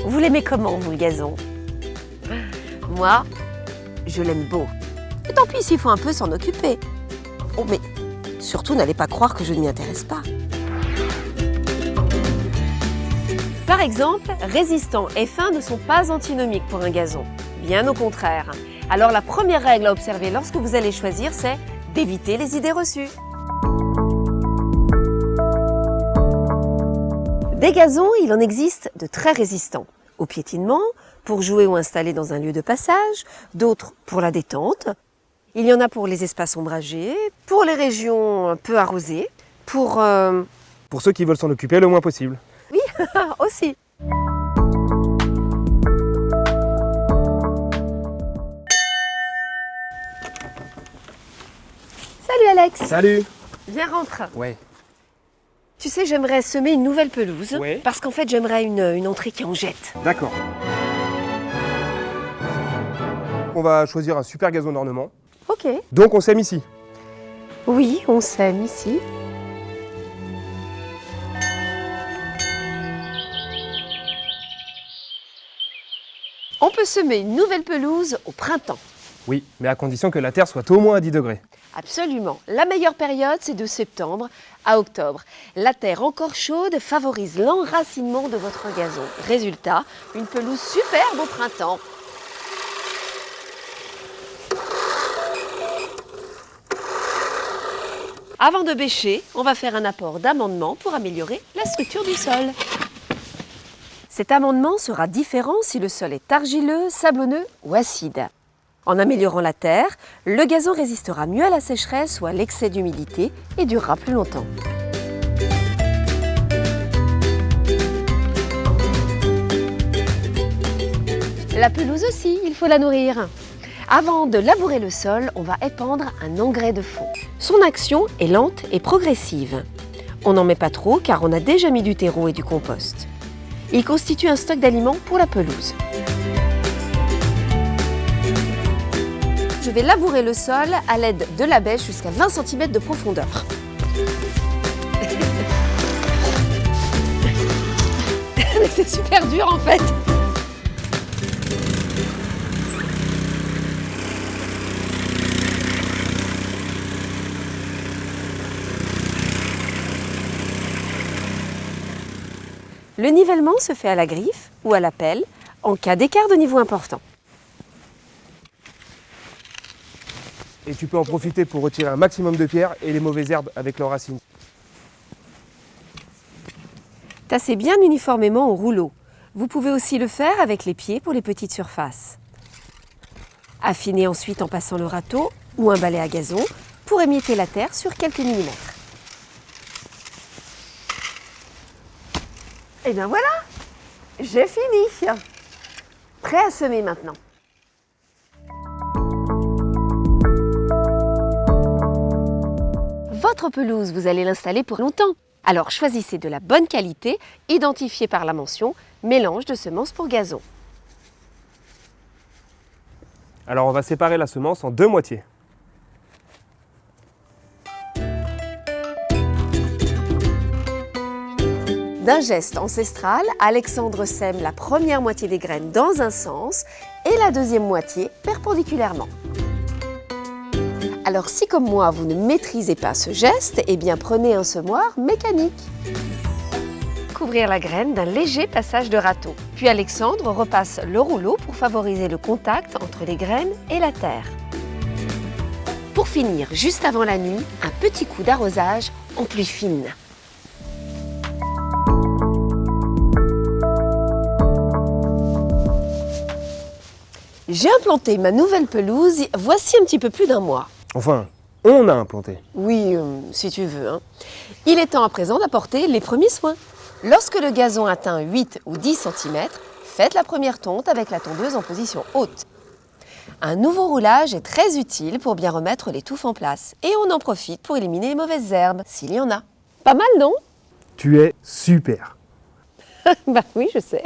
Vous l'aimez comment, vous, le gazon? Moi, je l'aime beau. Et tant pis s'il faut un peu s'en occuper. Oh, mais surtout, n'allez pas croire que je ne m'y intéresse pas. Par exemple, résistant et fin ne sont pas antinomiques pour un gazon. Bien au contraire. Alors la première règle à observer lorsque vous allez choisir, c'est d'éviter les idées reçues. Des gazons, il en existe de très résistants. Au piétinement, pour jouer ou installer dans un lieu de passage, d'autres pour la détente. Il y en a pour les espaces ombragés, pour les régions peu arrosées, pour ceux qui veulent s'en occuper le moins possible. Oui, aussi. Salut Alex. Salut. Viens, rentre. Ouais. Tu sais, j'aimerais semer une nouvelle pelouse, Ouais. parce qu'en fait, j'aimerais une entrée qui en jette. D'accord. On va choisir un super gazon d'ornement. Ok. Donc on sème ici. Oui, on sème ici. On peut semer une nouvelle pelouse au printemps. Oui, mais à condition que la terre soit au moins à 10 degrés. Absolument. La meilleure période, c'est de septembre à octobre. La terre encore chaude favorise l'enracinement de votre gazon. Résultat, une pelouse superbe au printemps. Avant de bêcher, on va faire un apport d'amendement pour améliorer la structure du sol. Cet amendement sera différent si le sol est argileux, sablonneux ou acide. En améliorant la terre, le gazon résistera mieux à la sécheresse ou à l'excès d'humidité et durera plus longtemps. La pelouse aussi, il faut la nourrir. Avant de labourer le sol, on va épandre un engrais de fond. Son action est lente et progressive. On n'en met pas trop car on a déjà mis du terreau et du compost. Il constitue un stock d'aliments pour la pelouse. Je vais labourer le sol à l'aide de la bêche jusqu'à 20 cm de profondeur. C'est super dur en fait. Le nivellement se fait à la griffe ou à la pelle en cas d'écart de niveau important. Et tu peux en profiter pour retirer un maximum de pierres et les mauvaises herbes avec leurs racines. Tassez bien uniformément au rouleau. Vous pouvez aussi le faire avec les pieds pour les petites surfaces. Affinez ensuite en passant le râteau ou un balai à gazon pour émietter la terre sur quelques millimètres. Et bien voilà, j'ai fini. Prêt à semer maintenant. Votre pelouse, vous allez l'installer pour longtemps. Alors choisissez de la bonne qualité, identifiée par la mention « Mélange de semences pour gazon ». Alors on va séparer la semence en deux moitiés. D'un geste ancestral, Alexandre sème la première moitié des graines dans un sens et la deuxième moitié perpendiculairement. Alors si comme moi vous ne maîtrisez pas ce geste, eh bien prenez un semoir mécanique. Couvrir la graine d'un léger passage de râteau. Puis Alexandre repasse le rouleau pour favoriser le contact entre les graines et la terre. Pour finir, juste avant la nuit, un petit coup d'arrosage en pluie fine. J'ai implanté ma nouvelle pelouse voici un petit peu plus d'un mois. Enfin, on a implanté. Oui, si tu veux. Hein. Il est temps à présent d'apporter les premiers soins. Lorsque le gazon atteint 8 ou 10 cm, faites la première tonte avec la tondeuse en position haute. Un nouveau roulage est très utile pour bien remettre les touffes en place. Et on en profite pour éliminer les mauvaises herbes, s'il y en a. Pas mal, non? Tu es super. Bah oui, je sais.